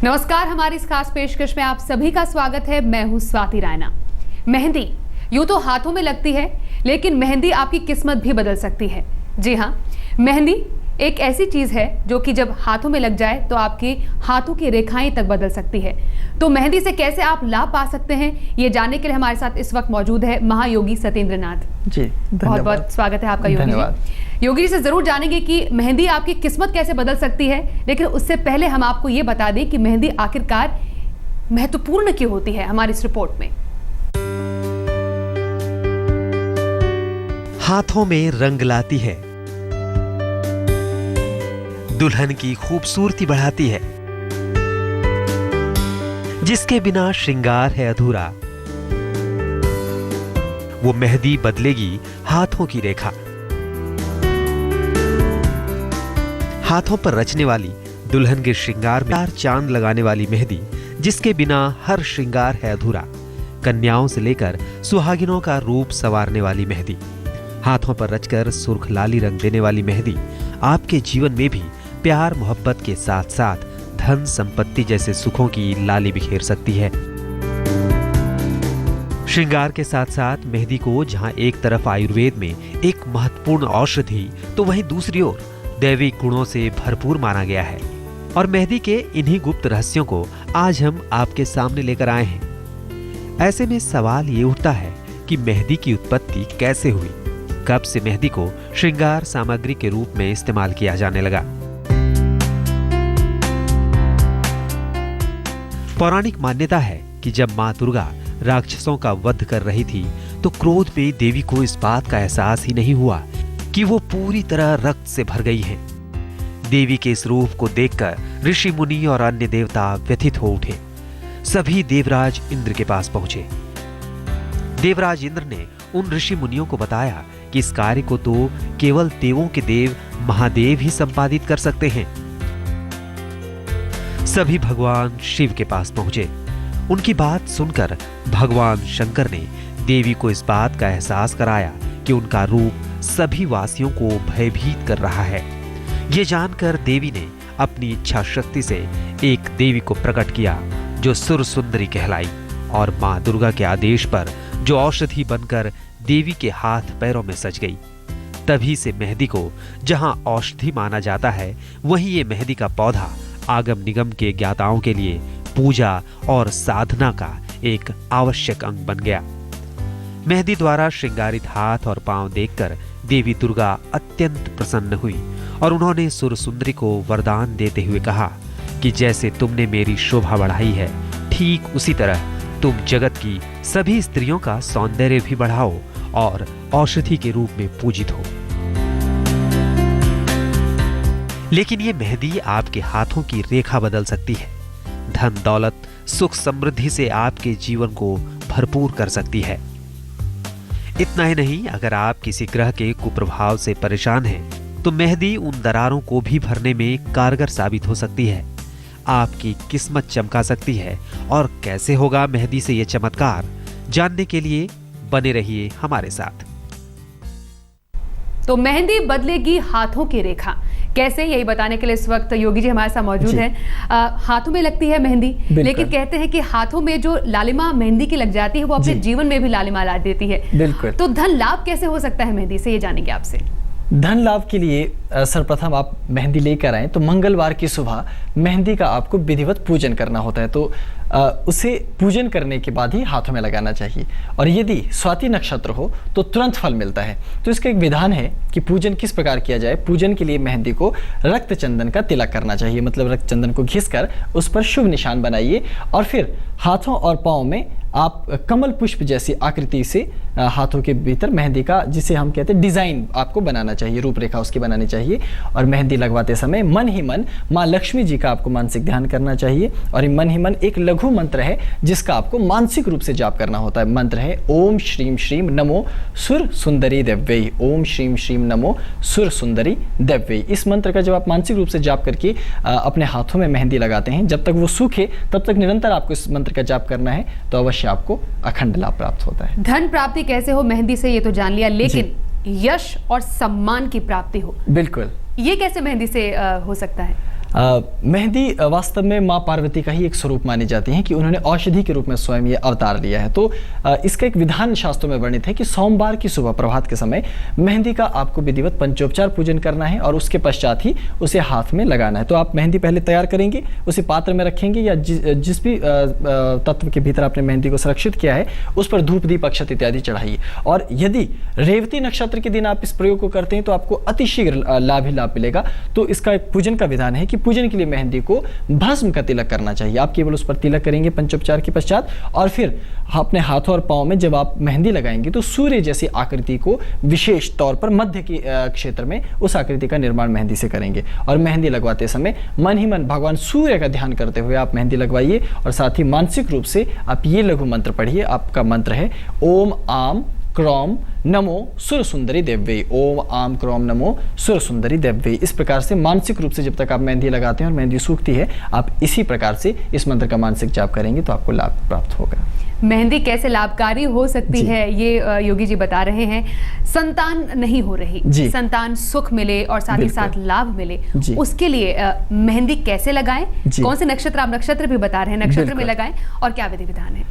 नमस्कार, हमारी इस खास पेशकश में आप सभी का स्वागत है। मैं हूं स्वाति रायना। मेहंदी यूं तो हाथों में लगती है, लेकिन मेहंदी आपकी किस्मत भी बदल सकती है। जी हाँ, मेहंदी एक ऐसी चीज है जो कि जब हाथों में लग जाए तो आपकी हाथों की रेखाएं तक बदल सकती है। तो मेहंदी से कैसे आप लाभ पा सकते हैं, ये जानने के लिए हमारे साथ इस वक्त मौजूद है महायोगी सत्येंद्र नाथ जी। बहुत बहुत स्वागत है आपका योगी जी। योगी जी से जरूर जानेंगे कि मेहंदी आपकी किस्मत कैसे बदल सकती है, लेकिन उससे पहले हम आपको ये बता दें कि मेहंदी आखिरकार महत्वपूर्ण क्यों होती है। हमारी इस रिपोर्ट में हाथों में रंग लाती है, दुल्हन की खूबसूरती बढ़ाती है, जिसके बिना श्रृंगार है अधूरा। वो मेहंदी बदलेगी हाथों की रेखा। हाथों पर रचने वाली दुल्हन के श्रृंगार में चार चांद लगाने वाली मेहंदी, जिसके बिना हर श्रृंगार है अधूरा। कन्याओं से लेकर सुहागिनों का रूप संवारने वाली मेहंदी, हाथों पर रचकर सुर्ख लाली रंग देने वाली मेहंदी आपके जीवन में भी प्यार मोहब्बत के साथ साथ धन संपत्ति जैसे सुखों की लाली बिखेर सकती है। श्रृंगार के साथ साथ मेहंदी को जहां एक तरफ आयुर्वेद में एक महत्वपूर्ण औषधि, तो वहीं दूसरी ओर दैविक गुणों से भरपूर माना गया है। और मेहंदी के इन्हीं गुप्त रहस्यों को आज हम आपके सामने लेकर आए हैं। ऐसे में सवाल ये उठता है कि मेहंदी की उत्पत्ति कैसे हुई, कब से मेहंदी को श्रृंगार सामग्री के रूप में इस्तेमाल किया जाने लगा। पौराणिक मान्यता है कि जब मां दुर्गा राक्षसों का वध कर रही थी, तो क्रोध में देवी को इस बात का एहसास ही नहीं हुआ कि वो पूरी तरह रक्त से भर गई हैं। देवी के इस रूप को देखकर ऋषि मुनि और अन्य देवता व्यथित हो उठे। सभी देवराज इंद्र के पास पहुंचे। देवराज इंद्र ने उन ऋषि मुनियों को बताया कि इस कार्य को तो केवल देवों के देव महादेव ही संपादित कर सकते हैं। सभी भगवान शिव के पास पहुंचे। उनकी बात सुनकर भगवान शंकर ने देवी को इस बात का एहसास कराया कि उनका रूप सभी वासियों को भयभीत कर रहा है। ये जानकर देवी ने अपनी इच्छा शक्ति से एक देवी को प्रकट किया जो सुर सुंदरी कहलाई, और मां दुर्गा के आदेश पर जो औषधि बनकर देवी के हाथ पैरों में सज गई। तभी से मेहंदी को जहां औषधि माना जाता है, वहीं ये मेहंदी का पौधा आगम निगम के ज्ञाताओं के लिए पूजा और साधना का एक आवश्यक अंग बन गया। मेहंदी द्वारा श्रृंगारित हाथ और पांव देखकर देवी दुर्गा अत्यंत प्रसन्न हुई और उन्होंने सुर सुंदरी को वरदान देते हुए कहा कि जैसे तुमने मेरी शोभा बढ़ाई है, ठीक उसी तरह तुम जगत की सभी स्त्रियों का सौंदर्य भी बढ़ाओ और औषधि के रूप में पूजित हो। लेकिन ये मेहंदी आपके हाथों की रेखा बदल सकती है। धन दौलत सुख समृद्धि से आपके जीवन को भरपूर कर सकती है। इतना ही नहीं, अगर आप किसी ग्रह के कुप्रभाव से परेशान हैं, तो मेहंदी उन दरारों को भी भरने में कारगर साबित हो सकती है। आपकी किस्मत चमका सकती है। और कैसे होगा मेहंदी से ये चमत्कार, जानने के लिए बने रहिए हमारे साथ। तो मेहंदी बदलेगी हाथों की रेखा कैसे, यही बताने के लिए इस वक्त योगी जी हमारे साथ मौजूद हैं। हाथों में लगती है मेहंदी, लेकिन कहते हैं कि हाथों में जो लालिमा मेहंदी की लग जाती है, वो अपने जीवन में भी लालिमा ला देती है। बिल्कुल। तो धन लाभ कैसे हो सकता है मेहंदी से, ये जानेंगे आपसे। धन लाभ के लिए सर्वप्रथम आप मेहंदी लेकर आए तो मंगलवार की सुबह मेहंदी का आपको विधिवत पूजन करना होता है। तो उसे पूजन करने के बाद ही हाथों में लगाना चाहिए। और यदि स्वाति नक्षत्र हो तो तुरंत फल मिलता है। तो इसका एक विधान है कि पूजन किस प्रकार किया जाए। पूजन के लिए मेहंदी को रक्त चंदन का तिलक करना चाहिए, मतलब रक्त चंदन को घिसकर उस पर शुभ निशान बनाइए और फिर हाथों और पाँव में आप कमल पुष्प जैसी आकृति से हाथों के भीतर मेहंदी का, जिसे हम कहते हैं डिजाइन, आपको बनाना चाहिए, रूपरेखा उसकी बनानी चाहिए। और मेहंदी लगवाते समय मन ही मन माँ लक्ष्मी जी का आपको मानसिक ध्यान करना चाहिए। और ये मन ही मन एक लघु मंत्र है जिसका आपको मानसिक रूप से जाप करना होता है। मंत्र है ओम श्रीम श्रीम नमो सुर सुंदरी देव्यै। ओम श्रीम श्रीम नमो सुर सुंदरी देव्यै। इस मंत्र का जब आप मानसिक रूप से जाप करके अपने हाथों में मेहंदी लगाते हैं, जब तक वो सूखे तब तक निरंतर आपको इस मंत्र का जाप करना है, तो अवश्य आपको अखंड लाभ प्राप्त होता है। धन प्राप्ति कैसे हो मेहंदी से, ये तो जान लिया, लेकिन यश और सम्मान की प्राप्ति हो, बिल्कुल, ये कैसे मेहंदी से हो सकता है? मेहंदी वास्तव में माँ पार्वती का ही एक स्वरूप मानी जाती है कि उन्होंने औषधि के रूप में स्वयं ये अवतार लिया है। तो इसका एक विधान शास्त्रों में वर्णित है कि सोमवार की सुबह प्रभात के समय मेहंदी का आपको विधिवत पंचोपचार पूजन करना है और उसके पश्चात ही उसे हाथ में लगाना है। तो आप मेहंदी पहले तैयार करेंगे, उसे पात्र में रखेंगे या जिस भी तत्व के भीतर आपने मेहंदी को सुरक्षित किया है उस पर धूप दीप अक्षत इत्यादि चढ़ाइए। और यदि रेवती नक्षत्र के दिन आप इस प्रयोग को करते हैं तो आपको अतिशीघ्र लाभ ही लाभ मिलेगा। तो इसका एक पूजन का विधान है कि पूजन के लिए मेहंदी को भस्म का तिलक करना चाहिए। आप केवल उस पर तिलक करेंगे पंचोपचार के पश्चात, और फिर अपने हाथों और पांव में जब आप मेहंदी लगाएंगे तो सूर्य जैसी आकृति को विशेष तौर पर मध्य के क्षेत्र में उस आकृति का निर्माण मेहंदी से करेंगे। और मेहंदी लगवाते समय मन ही मन भगवान सूर्य का ध्यान करते हुए आप मेहंदी लगवाइए और साथ ही मानसिक रूप से आप ये लघु मंत्र पढ़िए। आपका मंत्र है ओम आम क्रोम नमो सुर सुंदरी देव्यै, ओम आम क्रोम नमो सुर सुंदरी देव्यै। इस प्रकार से मानसिक रूप से जब तक आप मेहंदी लगाते हैं और मेहंदी सूखती है, आप इसी प्रकार से इस मंत्र का मानसिक जाप करेंगे तो आपको लाभ प्राप्त होगा। मेहंदी कैसे लाभकारी हो सकती है ये योगी जी बता रहे हैं। संतान नहीं हो रही, संतान सुख मिले और साथ ही साथ लाभ मिले, उसके लिए मेहंदी कैसे लगाएं, कौन से नक्षत्र, आप नक्षत्र भी बता रहे हैं, नक्षत्र में लगाएं और क्या विधि विधान है?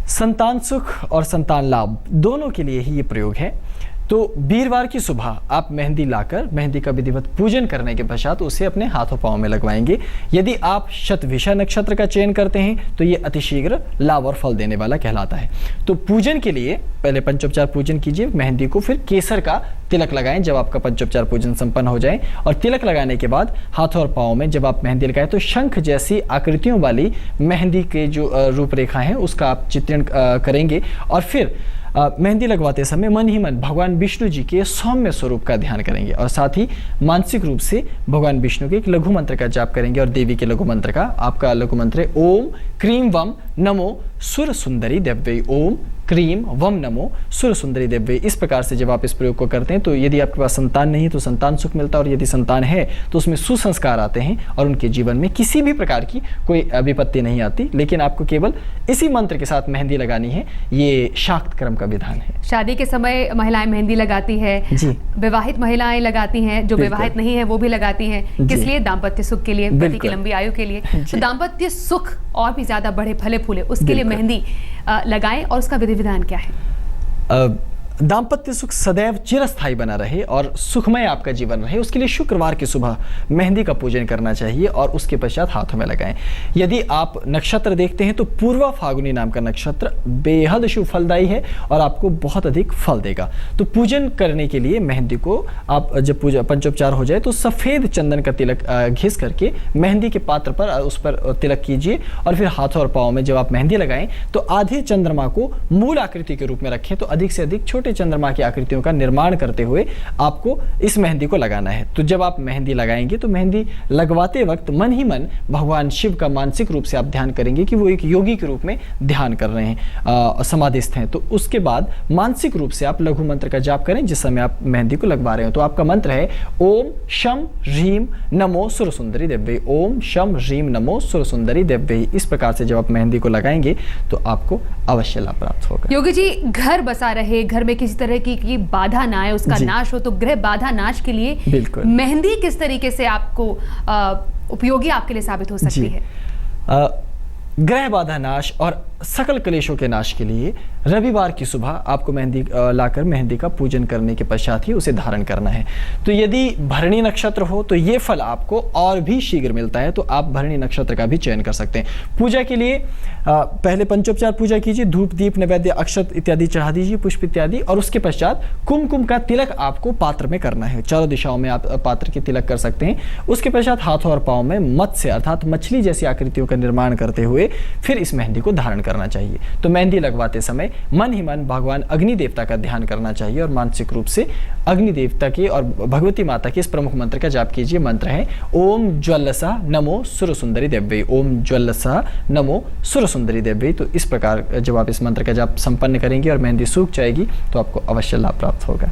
संतान सुख और संतान लाभ दोनों के लिए ही ये प्रयोग है। तो वीरवार की सुबह आप मेहंदी लाकर मेहंदी का विधिवत पूजन करने के पश्चात उसे अपने हाथों पांव में लगवाएंगे। यदि आप शतभिषा नक्षत्र का चयन करते हैं तो ये अतिशीघ्र लाभ और फल देने वाला कहलाता है। तो पूजन के लिए पहले पंचोपचार पूजन कीजिए मेहंदी को, फिर केसर का तिलक लगाएं जब आपका पंचोपचार पूजन संपन्न हो जाए। और तिलक लगाने के बाद हाथों और पांव में जब आप मेहंदी लगाएं तो शंख जैसी आकृतियों वाली मेहंदी के जो रूपरेखा है उसका आप चित्रण करेंगे। और फिर मेहंदी लगवाते समय मन ही मन भगवान विष्णु जी के सौम्य स्वरूप का ध्यान करेंगे और साथ ही मानसिक रूप से भगवान विष्णु के एक लघु मंत्र का जाप करेंगे। और देवी के लघु मंत्र का आपका लघु मंत्र है ओम क्रीम वम नमो सुर सुंदरी देव्यै, ओम क्रीम वम नमो सुर सुंदरी देव्यै। इस प्रकार से जब आप इस प्रयोग को करते हैं तो यदि आपके पास संतान नहीं है तो संतान सुख मिलता है, और यदि संतान है तो उसमें सुसंस्कार आते हैं और उनके जीवन में किसी भी प्रकार की कोई विपत्ति नहीं आती। लेकिन आपको केवल इसी मंत्र के साथ मेहंदी लगानी है, ये शाक्त क्रम का विधान है। शादी के समय महिलाएं मेहंदी लगाती है, विवाहित महिलाएं लगाती हैं, जो विवाहित नहीं है वो भी लगाती हैं। किस लिए? दाम्पत्य सुख के लिए, पति की लंबी आयु के लिए। तो दाम्पत्य सुख और भी ज्यादा बढ़े फले फूले उसके लिए मेहंदी लगाएं और उसका विधि विधान क्या है? दाम्पत्य सुख सदैव चिरस्थायी बना रहे और सुखमय आपका जीवन रहे, उसके लिए शुक्रवार की सुबह मेहंदी का पूजन करना चाहिए और उसके पश्चात हाथों में लगाएं। यदि आप नक्षत्र देखते हैं तो पूर्वा फागुनी नाम का नक्षत्र बेहद शुभ फलदायी है और आपको बहुत अधिक फल देगा। तो पूजन करने के लिए मेहंदी को आप जब पूजा पंचोपचार हो जाए तो सफ़ेद चंदन का तिलक घिस करके मेहंदी के पात्र पर उस पर तिलक कीजिए। और फिर हाथों और पाँव में जब आप मेहंदी लगाएं तो आधे चंद्रमा को मूल आकृति के रूप में रखें। तो अधिक से अधिक छोटे चंद्रमा की आकृतियों का निर्माण करते हुए आपको इस मेहंदी को लगाना है। तो जब आप मेहंदी लगाएंगे तो मेहंदी लगवाते वक्त मन ही मन भगवान शिव का मानसिक रूप से आप ध्यान करेंगे कि वो एक योगी के रूप में ध्यान कर रहे हैं, समाधिस्थ हैं। तो उसके बाद मानसिक रूप से आप लघु मंत्र का जाप करें जिस समय आप मेहंदी को लगवा रहे हो। तो आपका मंत्र है ओम शम ह्रीम नमो सुर सुंदरी देव्यै, ओम शम ह्रीम नमो सुर सुंदरी देव्यै। इस प्रकार से जब आप मेहंदी को लगाएंगे तो आपको अवश्य लाभ प्राप्त होगा। योगी जी, घर बसा रहे, घर में किसी तरह की बाधा ना आए, उसका नाश हो, तो गृह बाधा नाश के लिए मेहंदी किस तरीके से आपको उपयोगी आपके लिए साबित हो सकती है? ग्रह बाधा नाश और सकल क्लेशों के नाश के लिए रविवार की सुबह आपको मेहंदी लाकर मेहंदी का पूजन करने के पश्चात ही उसे धारण करना है। तो यदि भरणी नक्षत्र हो तो ये फल आपको और भी शीघ्र मिलता है, तो आप भरणी नक्षत्र का भी चयन कर सकते हैं। पूजा के लिए पहले पंचोपचार पूजा कीजिए, धूप दीप नैवेद्य अक्षत इत्यादि चढ़ा दीजिए, पुष्प इत्यादि, और उसके पश्चात कुमकुम का तिलक आपको पात्र में करना है। चारों दिशाओं में आप पात्र के तिलक कर सकते हैं। उसके पश्चात हाथों और पाँव में मत्स्य अर्थात मछली जैसी आकृतियों का निर्माण करते हुए फिर इस मेहंदी को धारण करना चाहिए। तो मेहंदी लगवाते समय मन ही मन भगवान अग्नि देवता का ध्यान करना चाहिए और मानसिक रूप से अग्नि देवता के और भगवती माता के इस प्रमुख मंत्र का जाप कीजिए। मंत्र है ओम ज्वलसा नमो सुर सुंदरी देव्यै, ओम ज्वलसा नमो सुर सुंदरी देव्यै। तो इस प्रकार जब आप इस मंत्र का जाप संपन्न करेंगे और मेहंदी सूख जाएगी तो आपको अवश्य लाभ प्राप्त होगा।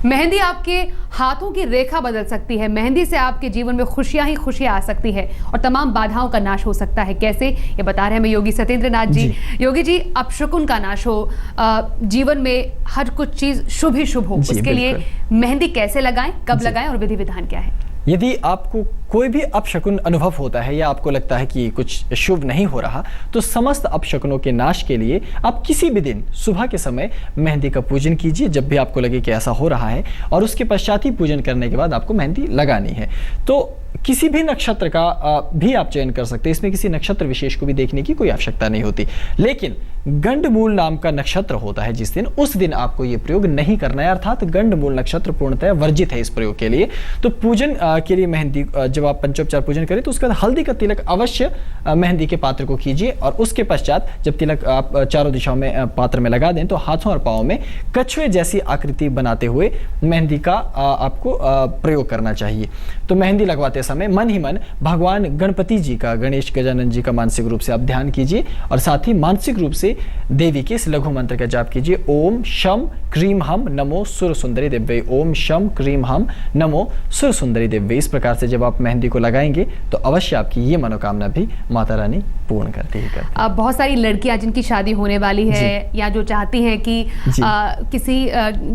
मेहंदी आपके हाथों की रेखा बदल सकती है, मेहंदी से आपके जीवन में खुशियां ही खुशियां आ सकती है और तमाम बाधाओं का नाश हो सकता है। कैसे, ये बता रहे हैं हमें योगी सत्येंद्र नाथ जी। योगी जी, अपशकुन का नाश हो, जीवन में हर कुछ चीज शुभ ही शुभ हो, उसके लिए मेहंदी कैसे लगाएं, कब लगाएं और विधि विधान क्या है? यदि आपको कोई भी अपशकुन अनुभव होता है या आपको लगता है कि कुछ शुभ नहीं हो रहा, तो समस्त अपशकुनों के नाश के लिए आप किसी भी दिन सुबह के समय मेहंदी का पूजन कीजिए, जब भी आपको लगे कि ऐसा हो रहा है, और उसके पश्चात ही पूजन करने के बाद आपको मेहंदी लगानी है। तो किसी भी नक्षत्र का भी आप चयन कर सकते हैं, इसमें किसी नक्षत्र विशेष को भी देखने की कोई आवश्यकता नहीं होती। लेकिन गंडमूल नाम का नक्षत्र होता है जिस दिन, उस दिन आपको ये प्रयोग नहीं करना है, अर्थात गंडमूल नक्षत्र पूर्णतः वर्जित है इस प्रयोग के लिए। तो पूजन के लिए मेहंदी जब आप पंचोपचार पूजन करें तो उसके बाद हल्दी का तिलक अवश्य मेहंदी के पात्र को कीजिए, और उसके पश्चात जब तिलक आप चारों दिशाओं में पात्र में लगा दें तो हाथों और पाँव में कछुए जैसी आकृति बनाते हुए मेहंदी का आपको प्रयोग करना चाहिए। तो मेहंदी लगवाते समय मन ही मन भगवान गणपति जी का, गणेश गजानन जी का मानसिक रूप से आप ध्यान कीजिए, और साथ ही मानसिक रूप से देवी के इस लघु मंत्र का जाप कीजिए, ओम शम क्रीम हम नमो सुर सुंदरी दिव्ये, ओम शम क्रीम हम नमो सुर सुंदरी दिव्ये। इस प्रकार से जब आप मेहंदी को लगाएंगे तो अवश्य आपकी ये मनोकामना भी माता रानी पूर्ण करती ही करती है। बहुत सारी लड़कियां जिनकी शादी होने वाली है या जो चाहती हैं कि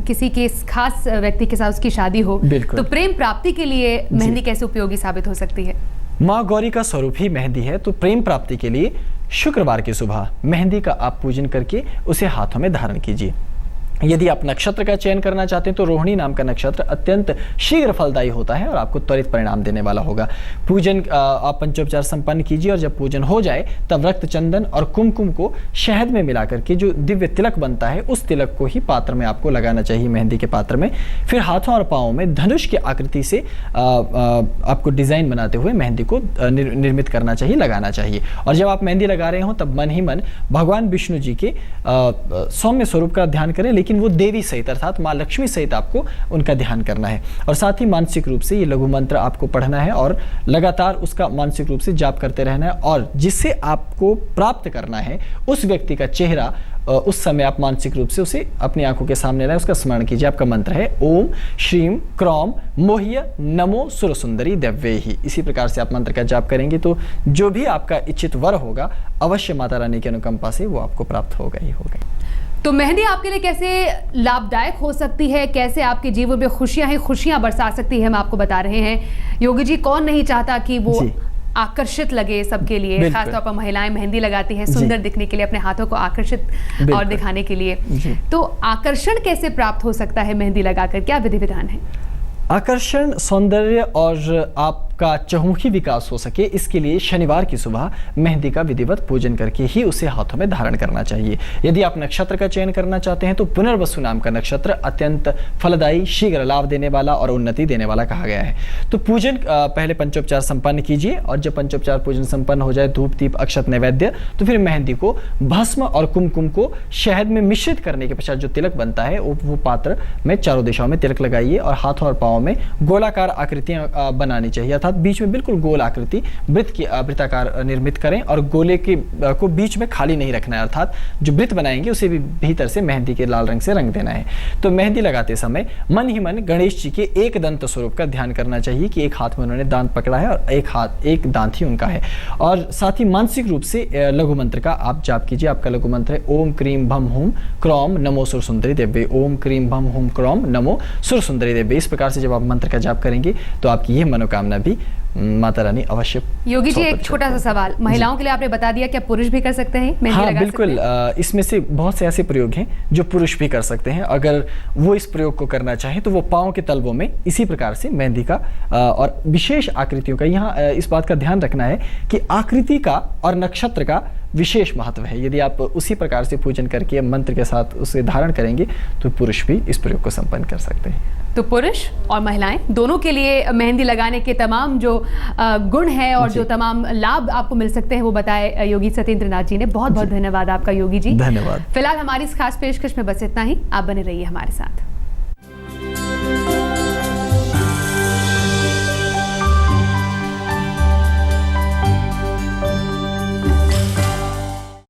किसी के खास व्यक्ति के साथ उसकी शादी हो, तो प्रेम प्राप्ति के लिए मेहंदी कैसे उपयोगी साबित हो सकती है? माँ गौरी का स्वरूप ही मेहंदी है, तो प्रेम प्राप्ति के लिए शुक्रवार की सुबह मेहंदी का आप पूजन करके उसे हाथों में धारण कीजिए। यदि आप नक्षत्र का चयन करना चाहते हैं तो रोहिणी नाम का नक्षत्र अत्यंत शीघ्र फलदायी होता है और आपको त्वरित परिणाम देने वाला होगा। पूजन आप पंचोपचार संपन्न कीजिए, और जब पूजन हो जाए तब रक्त चंदन और कुमकुम को शहद में मिलाकर के जो दिव्य तिलक बनता है उस तिलक को ही पात्र में आपको लगाना चाहिए, मेहंदी के पात्र में। फिर हाथों और पाँवों में धनुष की आकृति से आपको डिजाइन बनाते हुए मेहंदी को निर्मित करना चाहिए, लगाना चाहिए। और जब आप मेहंदी लगा रहे हो तब मन ही मन भगवान विष्णु जी के सौम्य स्वरूप का ध्यान करें, लेकिन वो देवी सहित अर्थात माँ लक्ष्मी सहित आपको उनका ध्यान करना है। और साथ ही मानसिक रूप से ये लघु मंत्र आपको पढ़ना है और लगातार उसका मानसिक रूप से जाप करते रहना है। और जिससे आपको प्राप्त करना है उस व्यक्ति का चेहरा उस समय आप मानसिक रूप से उसे अपनी आंखों के सामने लाए, उसका स्मरण कीजिए। आपका मंत्र है ओम श्रीम क्रौम मोह्य नमो सुर सुंदरी दिव्ये ही। इसी प्रकार से आप मंत्र का जाप करेंगे तो जो भी आपका इच्छित वर होगा अवश्य माता रानी की अनुकंपा से वो आपको प्राप्त होगा ही होगा। तो मेहंदी आपके लिए कैसे लाभदायक हो सकती है, कैसे आपके जीवन में खुशियां ही खुशियां बरसा सकती है, हम आपको बता रहे हैं। योगी जी, कौन नहीं चाहता कि वो आकर्षित लगे सबके लिए, खासतौर पर महिलाएं मेहंदी लगाती हैं सुंदर दिखने के लिए, अपने हाथों को आकर्षित और दिखाने के लिए। तो आकर्षण कैसे प्राप्त हो सकता है मेहंदी लगाकर, क्या विधि विधान है? आकर्षण, सौंदर्य और आपका चहुमुखी विकास हो सके, इसके लिए शनिवार की सुबह मेहंदी का विधिवत पूजन करके ही उसे हाथों में धारण करना चाहिए। यदि आप नक्षत्र का चयन करना चाहते हैं तो पुनर्वसु नाम का नक्षत्र अत्यंत फलदायी, शीघ्र लाभ देने वाला और उन्नति देने वाला कहा गया है। तो पूजन पहले पंचोपचार संपन्न कीजिए, और जब पंचोपचार पूजन संपन्न हो जाए, धूप दीप अक्षत नैवेद्य, तो फिर मेहंदी को भस्म और कुमकुम को शहद में मिश्रित करने के पश्चात जो तिलक बनता है वो पात्र में चारों दिशाओं में तिलक लगाइए, और हाथों और पाँव में गोलाकार आकृतियां बनानी चाहिए, अर्थात बीच में बिल्कुल गोल आकृति वृत्ताकार निर्मित करें, और गोले के को बीच में खाली नहीं रखना है, अर्थात जो वृत्त बनाएंगे उसे भी भीतर से मेहंदी के लाल रंग से रंग देना है। तो मेहंदी लगाते समय मन ही मन गणेश जी के एक दंत स्वरूप का ध्यान करना चाहिए कि एक हाथ में उन्होंने दांत पकड़ा है और एक दांत ही उनका है। और साथ ही मानसिक रूप से लघु मंत्र का आप जाप कीजिए। आपका लघु मंत्र है ओम क्रीम भम हुम क्रौम नमो सुर सुंदरी दिव्ये, ओम क्रीम भम हुम क्रौम नमो सुर सुंदरी दिव्ये। इस प्रकार से जब आप मंत्र का जाप करेंगे तो आपकी यह मनोकामना भी माता रानी अवश्य। योगी जी, एक छोटा सा सवाल, महिलाओं के लिए आपने बता दिया, क्या पुरुष भी कर सकते हैं मेहंदी लगा बिल्कुल सकते हैं? इसमें से बहुत से ऐसे प्रयोग हैं जो पुरुष भी कर सकते हैं। अगर वो इस प्रयोग को करना चाहे तो वो पाँव के तलवों में इसी प्रकार से मेहंदी का और विशेष आकृतियों का, यहाँ इस बात का ध्यान रखना है कि आकृति का और नक्षत्र का विशेष महत्व है। यदि आप उसी प्रकार से पूजन करके मंत्र के साथ उसे धारण करेंगे तो पुरुष भी इस प्रयोग को संपन्न कर सकते हैं। तो पुरुष और महिलाएं दोनों के लिए मेहंदी लगाने के तमाम जो गुण है और जो तमाम लाभ आपको मिल सकते हैं वो बताए योगी सत्येंद्र नाथ जी ने। बहुत बहुत धन्यवाद आपका योगी जी। धन्यवाद। फिलहाल हमारी इस खास पेशकश में बस इतना ही। आप बने रहिए हमारे साथ।